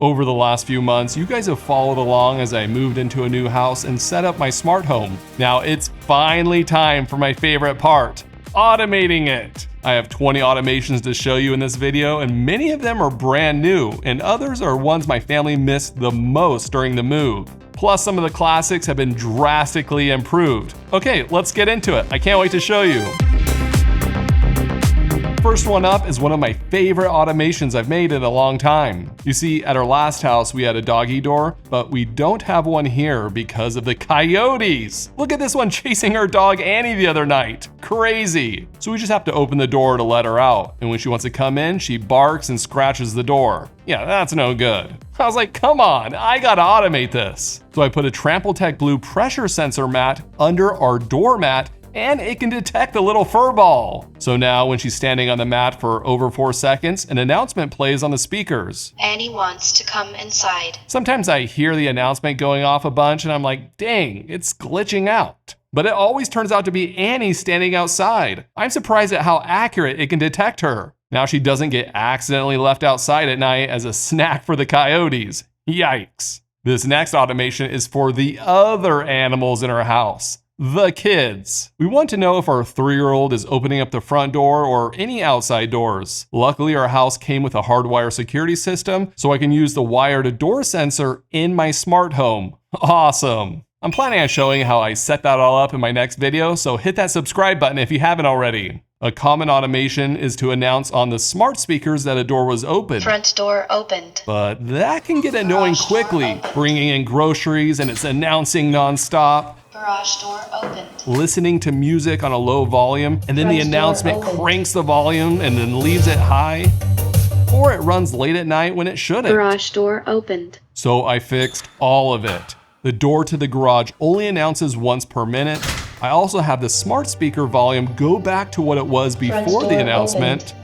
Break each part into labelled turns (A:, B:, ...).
A: Over the last few months, you guys have followed along as I moved into a new house and set up my smart home. Now it's finally time for my favorite part, automating it. I have 20 automations to show you in this video, and many of them are brand new, and others are ones my family missed the most during the move. Plus, some of the classics have been drastically improved. Okay, let's get into it. I can't wait to show you. First one up is one of my favorite automations I've made in a long time. You see, at our last house we had a doggy door, but we don't have one here because of the coyotes. Look at this one chasing our dog Annie the other night. Crazy. So we just have to open the door to let her out, and when she wants to come in, she barks and scratches the door. Yeah, that's no good. I was like, come on, I gotta automate this. So I put a Trample-Tech Blue pressure sensor mat under our doormat, and it can detect the little fur ball. So now when she's standing on the mat for over 4 seconds, an announcement plays on the speakers.
B: Annie wants to come inside.
A: Sometimes I hear the announcement going off a bunch and I'm like, dang, it's glitching out. But it always turns out to be Annie standing outside. I'm surprised at how accurate it can detect her. Now she doesn't get accidentally left outside at night as a snack for the coyotes. Yikes. This next automation is for the other animals in our house. The kids. We want to know if our 3-year-old is opening up the front door or any outside doors. Luckily, our house came with a hardwire security system, so I can use the wire to door sensor in my smart home. Awesome. I'm planning on showing how I set that all up in my next video, so hit that subscribe button if you haven't already. A common automation is to announce on the smart speakers that a door was opened.
B: Front door opened.
A: But that can get annoying quickly, bringing in groceries and it's announcing nonstop.
B: Garage door opened.
A: Listening to music on a low volume, and then the announcement cranks the volume and then leaves it high. Or it runs late at night when it shouldn't.
B: Garage door opened.
A: So I fixed all of it. The door to the garage only announces once per minute. I also have the smart speaker volume go back to what it was before the announcement.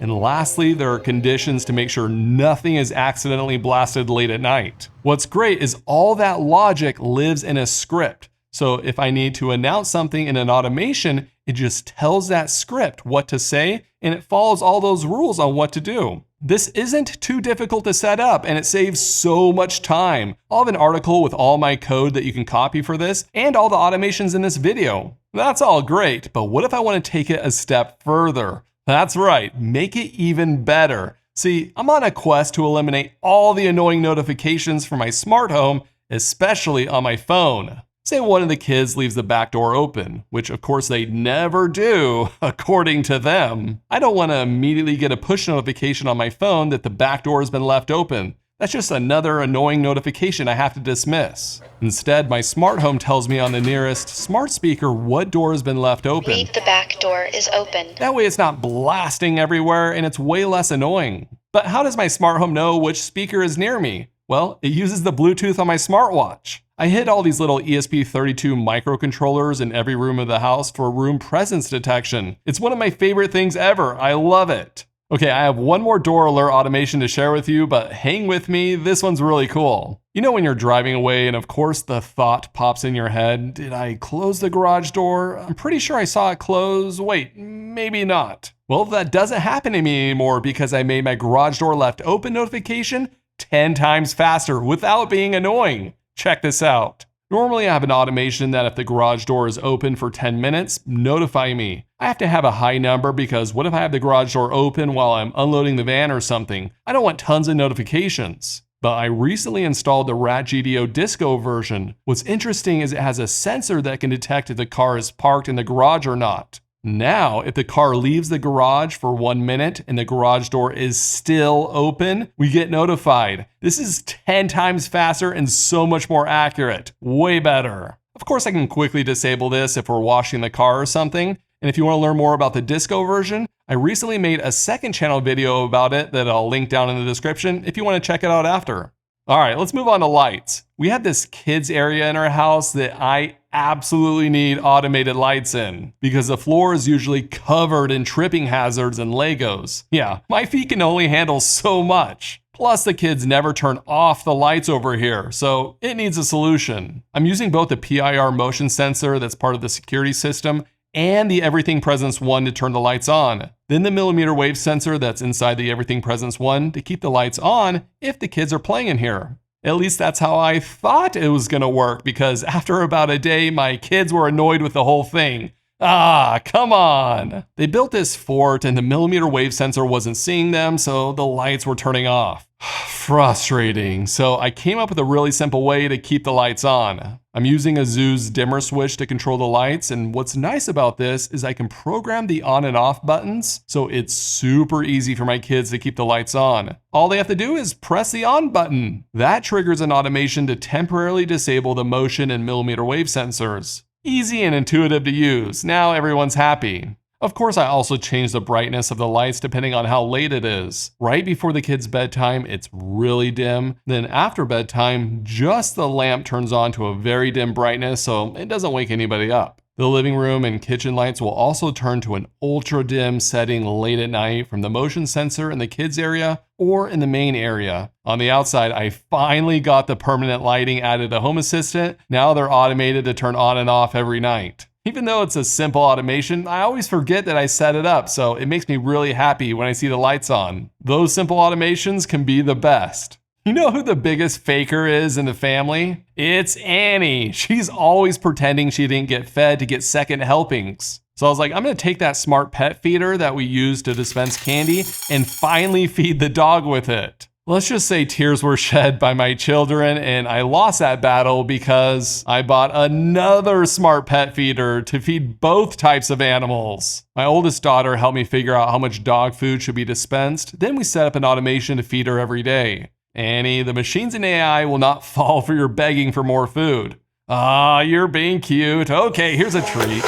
A: And lastly, there are conditions to make sure nothing is accidentally blasted late at night. What's great is all that logic lives in a script. So if I need to announce something in an automation, it just tells that script what to say, and it follows all those rules on what to do. This isn't too difficult to set up, and it saves so much time. I'll have an article with all my code that you can copy for this, and all the automations in this video. That's all great, but what if I want to take it a step further? That's right, make it even better. See, I'm on a quest to eliminate all the annoying notifications from my smart home, especially on my phone. Say one of the kids leaves the back door open, which of course they never do, according to them. I don't want to immediately get a push notification on my phone that the back door has been left open. That's just another annoying notification I have to dismiss. Instead, my smart home tells me on the nearest smart speaker what door has been left open.
B: Read the back door is open.
A: That way it's not blasting everywhere and it's way less annoying. But how does my smart home know which speaker is near me? Well, it uses the Bluetooth on my smartwatch. I hid all these little ESP32 microcontrollers in every room of the house for room presence detection. It's one of my favorite things ever. I love it. Okay, I have one more door alert automation to share with you, but hang with me, this one's really cool. You know when you're driving away and of course the thought pops in your head, did I close the garage door? I'm pretty sure I saw it close. Wait, maybe not. Well, that doesn't happen to me anymore because I made my garage door left open notification 10 times faster without being annoying. Check this out. Normally I have an automation that if the garage door is open for 10 minutes, notify me. I have to have a high number because what if I have the garage door open while I'm unloading the van or something? I don't want tons of notifications. But I recently installed the Rat GDO Disco version. What's interesting is it has a sensor that can detect if the car is parked in the garage or not. Now, if the car leaves the garage for 1 minute and the garage door is still open, we get notified. This is 10 times faster and so much more accurate. Way better. Of course, I can quickly disable this if we're washing the car or something. And if you want to learn more about the disco version, I recently made a second channel video about it that I'll link down in the description if you want to check it out after. All right, let's move on to lights. We have this kids area in our house that I absolutely need automated lights in because the floor is usually covered in tripping hazards and Legos. Yeah, my feet can only handle so much. Plus the kids never turn off the lights over here, so it needs a solution. I'm using both the PIR motion sensor that's part of the security system and the Everything Presence 1 to turn the lights on. Then the mmWave sensor that's inside the Everything Presence 1 to keep the lights on if the kids are playing in here. At least that's how I thought it was gonna work, because after about a day, my kids were annoyed with the whole thing. Ah, come on! They built this fort and the mmWave sensor wasn't seeing them, so the lights were turning off. Frustrating. So I came up with a really simple way to keep the lights on. I'm using a Zeus dimmer switch to control the lights, and what's nice about this is I can program the on and off buttons, so it's super easy for my kids to keep the lights on. All they have to do is press the on button. That triggers an automation to temporarily disable the motion and mmWave sensors. Easy and intuitive to use. Now everyone's happy. Of course, I also change the brightness of the lights depending on how late it is. Right before the kids' bedtime, it's really dim. Then after bedtime, just the lamp turns on to a very dim brightness so it doesn't wake anybody up. The living room and kitchen lights will also turn to an ultra dim setting late at night from the motion sensor in the kids area or in the main area. On the outside, I finally got the permanent lighting added to Home Assistant. Now they're automated to turn on and off every night. Even though it's a simple automation, I always forget that I set it up, so it makes me really happy when I see the lights on. Those simple automations can be the best. You know who the biggest faker is in the family? It's Annie. She's always pretending she didn't get fed to get second helpings. So I was like, I'm gonna take that smart pet feeder that we use to dispense candy and finally feed the dog with it. Let's just say tears were shed by my children, and I lost that battle because I bought another smart pet feeder to feed both types of animals. My oldest daughter helped me figure out how much dog food should be dispensed. Then we set up an automation to feed her every day. Annie, the machines and AI will not fall for your begging for more food. Ah, you're being cute. Okay, here's a treat.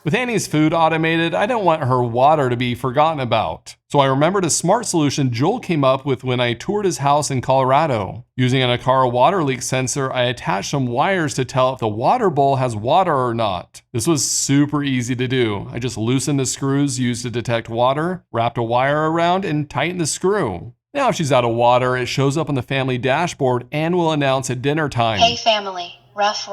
A: With Annie's food automated, I don't want her water to be forgotten about. So I remembered a smart solution Joel came up with when I toured his house in Colorado. Using an Aqara water leak sensor, I attached some wires to tell if the water bowl has water or not. This was super easy to do. I just loosened the screws used to detect water, wrapped a wire around, and tightened the screw. Now if she's out of water, it shows up on the family dashboard and will announce at dinner time.
B: Hey family, rough.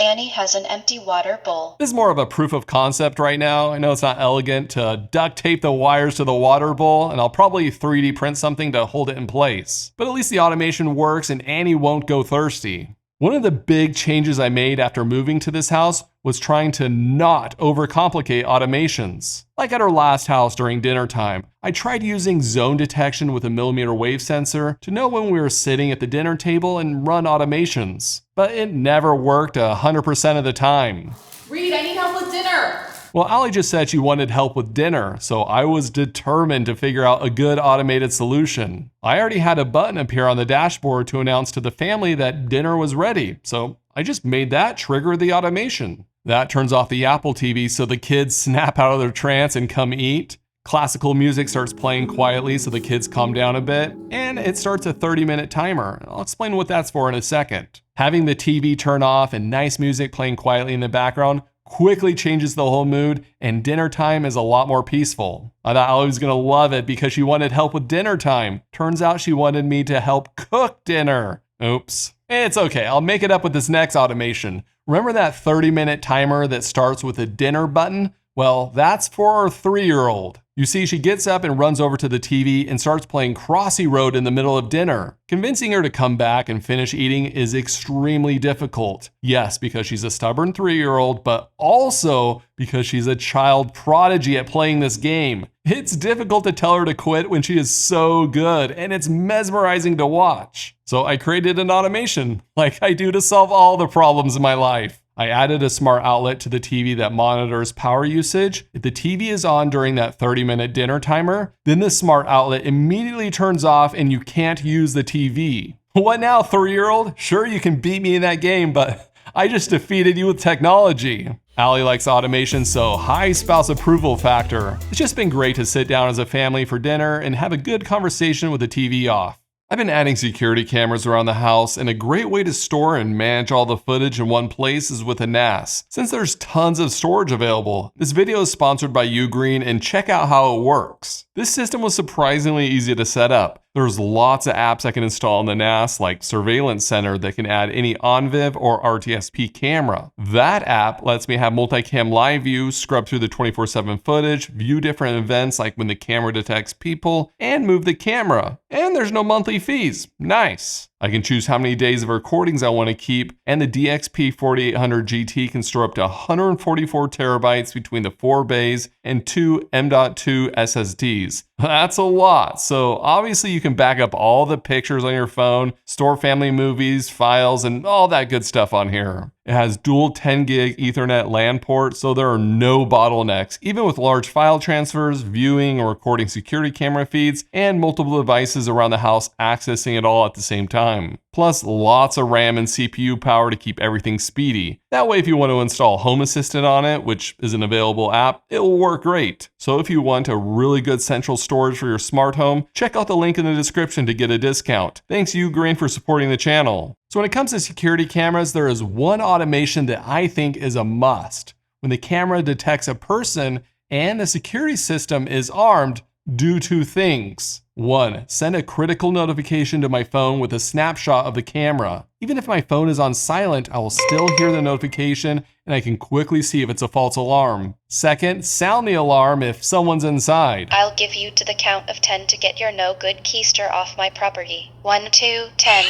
B: Annie has an empty water bowl.
A: This is more of a proof of concept right now. I know it's not elegant to duct tape the wires to the water bowl, and I'll probably 3D print something to hold it in place. But at least the automation works and Annie won't go thirsty. One of the big changes I made after moving to this house was trying to not overcomplicate automations. Like at our last house during dinner time, I tried using zone detection with a mmWave sensor to know when we were sitting at the dinner table and run automations. But it never worked 100% of the time.
C: Reed, I need help with dinner.
A: Well, Allie just said she wanted help with dinner, so I was determined to figure out a good automated solution. I already had a button appear on the dashboard to announce to the family that dinner was ready, so I just made that trigger the automation. That turns off the Apple TV so the kids snap out of their trance and come eat. Classical music starts playing quietly so the kids calm down a bit, and it starts a 30-minute timer. I'll explain what that's for in a second. Having the TV turn off and nice music playing quietly in the background quickly changes the whole mood, and dinner time is a lot more peaceful. I thought Allie was gonna love it because she wanted help with dinner time. Turns out she wanted me to help cook dinner. Oops. It's okay, I'll make it up with this next automation. Remember that 30-minute timer that starts with a dinner button? Well, that's for our 3-year-old. You see, she gets up and runs over to the TV and starts playing Crossy Road in the middle of dinner. Convincing her to come back and finish eating is extremely difficult. Yes, because she's a stubborn 3-year-old, but also because she's a child prodigy at playing this game. It's difficult to tell her to quit when she is so good, and it's mesmerizing to watch. So I created an automation, like I do to solve all the problems in my life. I added a smart outlet to the TV that monitors power usage. If the TV is on during that 30-minute dinner timer, then the smart outlet immediately turns off and you can't use the TV. What now, 3-year-old? Sure, you can beat me in that game, but I just defeated you with technology. Allie likes automation, so high spouse approval factor. It's just been great to sit down as a family for dinner and have a good conversation with the TV off. I've been adding security cameras around the house, and a great way to store and manage all the footage in one place is with a NAS, since there's tons of storage available. This video is sponsored by Ugreen, and check out how it works. This system was surprisingly easy to set up. There's lots of apps I can install on the NAS, like Surveillance Center, that can add any OnViv or RTSP camera. That app lets me have multicam live view, scrub through the 24/7 footage, view different events like when the camera detects people, and move the camera. And there's no monthly fees. Nice. I can choose how many days of recordings I want to keep, and the DXP 4800 GT can store up to 144 terabytes between the 4 bays and 2 M.2 SSDs. That's a lot. So obviously you can back up all the pictures on your phone, store family movies, files, and all that good stuff on here. It has dual 10 gig Ethernet LAN ports, so there are no bottlenecks, even with large file transfers, viewing or recording security camera feeds, and multiple devices around the house accessing it all at the same time. Plus, lots of RAM and CPU power to keep everything speedy. That way, if you want to install Home Assistant on it, which is an available app, it will work great. So if you want a really good central storage for your smart home, check out the link in the description to get a discount. Thanks Ugrain for supporting the channel. So when it comes to security cameras, there is one automation that I think is a must. When the camera detects a person and the security system is armed, do two things. 1. Send a critical notification to my phone with a snapshot of the camera. Even if my phone is on silent, I will still hear the notification and I can quickly see if it's a false alarm. 2nd, sound the alarm if someone's inside.
B: I'll give you to the count of 10 to get your no good keister off my property. 1, 2, 10.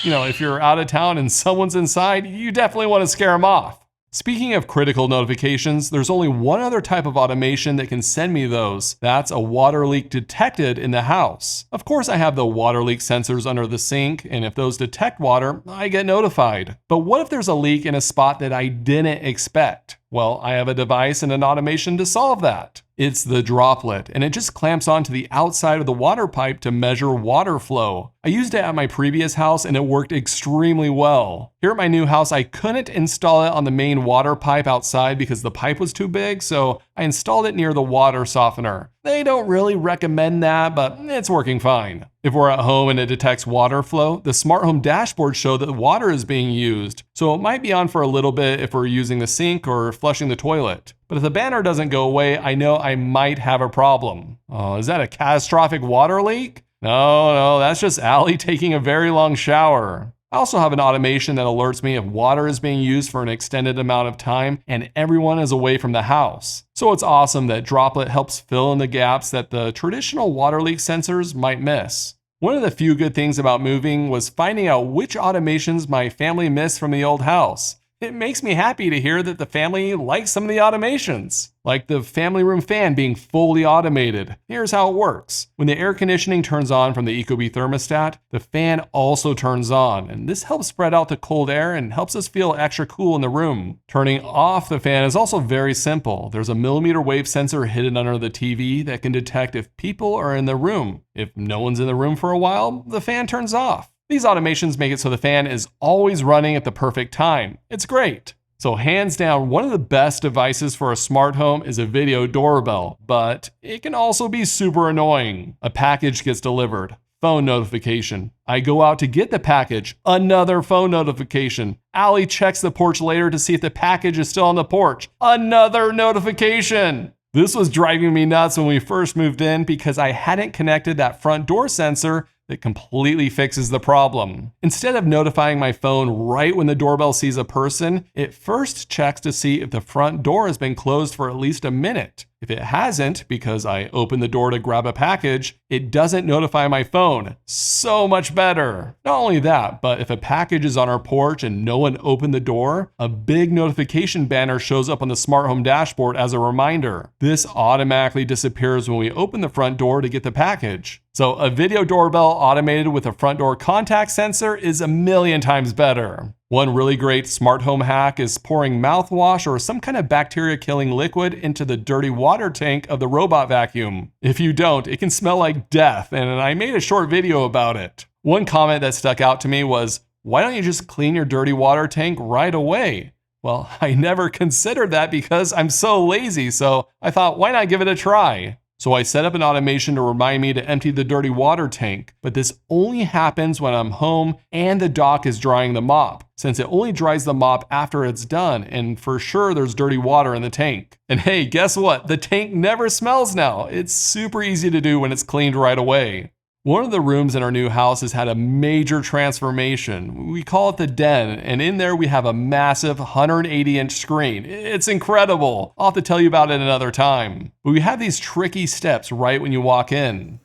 A: If you're out of town and someone's inside, you definitely want to scare them off. Speaking of critical notifications, there's only one other type of automation that can send me those. That's a water leak detected in the house. Of course, I have the water leak sensors under the sink, and if those detect water, I get notified. But what if there's a leak in a spot that I didn't expect? Well, I have a device and an automation to solve that. It's the droplet, and it just clamps onto the outside of the water pipe to measure water flow. I used it at my previous house and it worked extremely well. Here at my new house, I couldn't install it on the main water pipe outside because the pipe was too big, so I installed it near the water softener. They don't really recommend that, but it's working fine. If we're at home and it detects water flow, the smart home dashboard shows that water is being used, so it might be on for a little bit if we're using the sink or flushing the toilet. But if the banner doesn't go away, I know I might have a problem. Oh, is that a catastrophic water leak? No, that's just Allie taking a very long shower. I also have an automation that alerts me if water is being used for an extended amount of time and everyone is away from the house. So it's awesome that Droplet helps fill in the gaps that the traditional water leak sensors might miss. One of the few good things about moving was finding out which automations my family missed from the old house. It makes me happy to hear that the family likes some of the automations, like the family room fan being fully automated. Here's how it works. When the air conditioning turns on from the Ecobee thermostat, the fan also turns on, and this helps spread out the cold air and helps us feel extra cool in the room. Turning off the fan is also very simple. There's a mmWave sensor hidden under the TV that can detect if people are in the room. If no one's in the room for a while, the fan turns off. These automations make it so the fan is always running at the perfect time. It's great. So hands down, one of the best devices for a smart home is a video doorbell, but it can also be super annoying. A package gets delivered, phone notification. I go out to get the package, another phone notification. Allie checks the porch later to see if the package is still on the porch, another notification. This was driving me nuts when we first moved in because I hadn't connected that front door sensor that completely fixes the problem. Instead of notifying my phone right when the doorbell sees a person, it first checks to see if the front door has been closed for at least a minute. If it hasn't, because I opened the door to grab a package, it doesn't notify my phone. So much better. Not only that, but if a package is on our porch and no one opened the door, a big notification banner shows up on the smart home dashboard as a reminder. This automatically disappears when we open the front door to get the package. So a video doorbell automated with a front door contact sensor is a million times better. One really great smart home hack is pouring mouthwash or some kind of bacteria-killing liquid into the dirty water tank of the robot vacuum. If you don't, it can smell like death, and I made a short video about it. One comment that stuck out to me was, why don't you just clean your dirty water tank right away? Well, I never considered that because I'm so lazy, so I thought, why not give it a try? So I set up an automation to remind me to empty the dirty water tank, but this only happens when I'm home and the dock is drying the mop, since it only dries the mop after it's done, and for sure there's dirty water in the tank. And hey, guess what? The tank never smells now. It's super easy to do when it's cleaned right away. One of the rooms in our new house has had a major transformation. We call it the den, and in there we have a massive 180-inch screen. It's incredible. I'll have to tell you about it another time. But we have these tricky steps right when you walk in.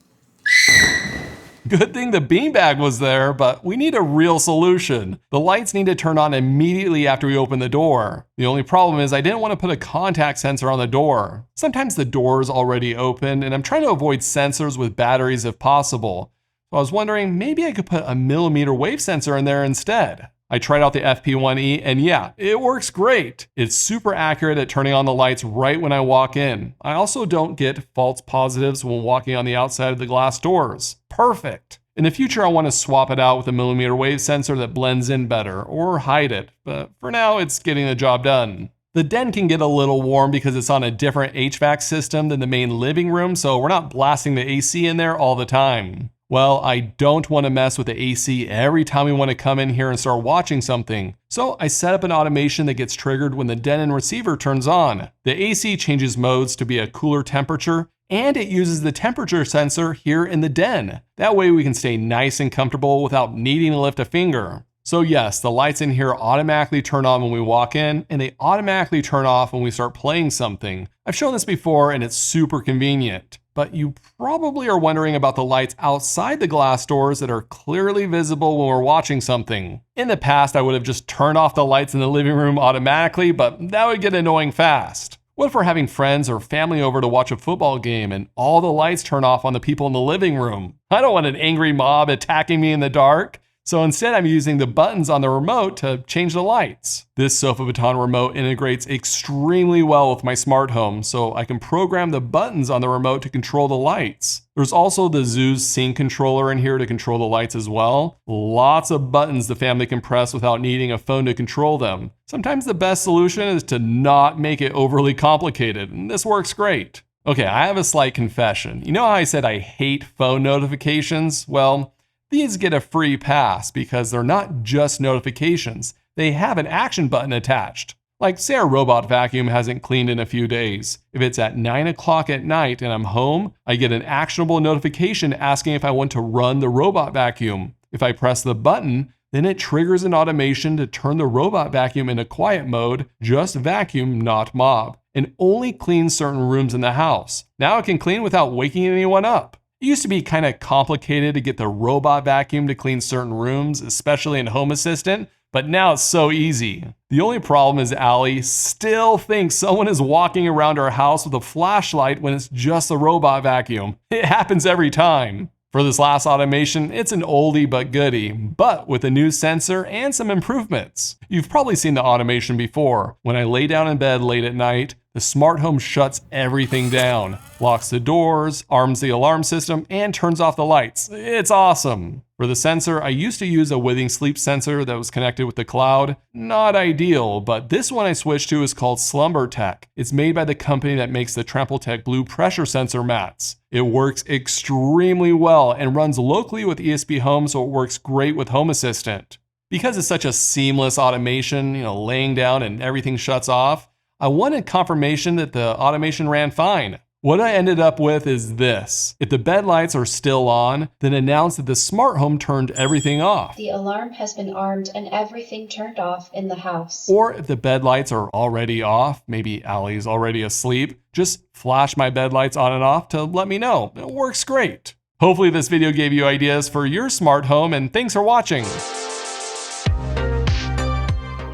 A: Good thing the beanbag was there, but we need a real solution. The lights need to turn on immediately after we open the door. The only problem is I didn't want to put a contact sensor on the door. Sometimes the door is already open, and I'm trying to avoid sensors with batteries if possible. So I was wondering, maybe I could put a mmWave sensor in there instead. I tried out the FP1E, and yeah, it works great. It's super accurate at turning on the lights right when I walk in. I also don't get false positives when walking on the outside of the glass doors. Perfect. In the future, I want to swap it out with a mmWave sensor that blends in better, or hide it, but for now, it's getting the job done. The den can get a little warm because it's on a different HVAC system than the main living room, so we're not blasting the AC in there all the time. Well, I don't want to mess with the AC every time we want to come in here and start watching something. So I set up an automation that gets triggered when the den and receiver turns on. The AC changes modes to be a cooler temperature, and it uses the temperature sensor here in the den. That way we can stay nice and comfortable without needing to lift a finger. So yes, the lights in here automatically turn on when we walk in, and they automatically turn off when we start playing something. I've shown this before and it's super convenient. But you probably are wondering about the lights outside the glass doors that are clearly visible when we're watching something. In the past, I would have just turned off the lights in the living room automatically, but that would get annoying fast. What if we're having friends or family over to watch a football game and all the lights turn off on the people in the living room? I don't want an angry mob attacking me in the dark. So instead, I'm using the buttons on the remote to change the lights. This Sofa Baton remote integrates extremely well with my smart home, so I can program the buttons on the remote to control the lights. There's also the Zeus Sync controller in here to control the lights as well. Lots of buttons the family can press without needing a phone to control them. Sometimes the best solution is to not make it overly complicated, and this works great. Okay, I have a slight confession. You know how I said I hate phone notifications? Well, these get a free pass because they're not just notifications. They have an action button attached. Like say our robot vacuum hasn't cleaned in a few days. If it's at 9 o'clock at night and I'm home, I get an actionable notification asking if I want to run the robot vacuum. If I press the button, then it triggers an automation to turn the robot vacuum into quiet mode, just vacuum, not mop, and only clean certain rooms in the house. Now it can clean without waking anyone up. It used to be kind of complicated to get the robot vacuum to clean certain rooms, especially in Home Assistant, but now it's so easy. The only problem is Allie still thinks someone is walking around our house with a flashlight when it's just a robot vacuum. It happens every time. For this last automation, it's an oldie but goodie, but with a new sensor and some improvements. You've probably seen the automation before. When I lay down in bed late at night, the smart home shuts everything down, locks the doors, arms the alarm system, and turns off the lights. It's awesome. For the sensor, I used to use a Withing sleep sensor that was connected with the cloud. Not ideal, but this one I switched to is called Slumber Tech. It's made by the company that makes the TrempleTech Blue pressure sensor mats. It works extremely well and runs locally with ESP Home, so it works great with Home Assistant. Because it's such a seamless automation, laying down and everything shuts off, I wanted confirmation that the automation ran fine. What I ended up with is this. If the bed lights are still on, then announce that the smart home turned everything off.
B: The alarm has been armed and everything turned off in the house.
A: Or if the bed lights are already off, maybe Allie's already asleep, just flash my bed lights on and off to let me know. It works great. Hopefully this video gave you ideas for your smart home, and thanks for watching.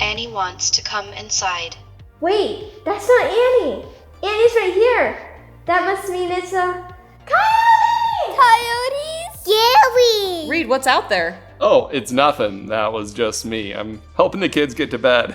B: Annie wants to come inside.
D: Wait, that's not Annie. Annie's right here. That must mean it's a coyote! Coyotes? Scary!
C: Reed, what's out there?
A: Oh, it's nothing. That was just me. I'm helping the kids get to bed.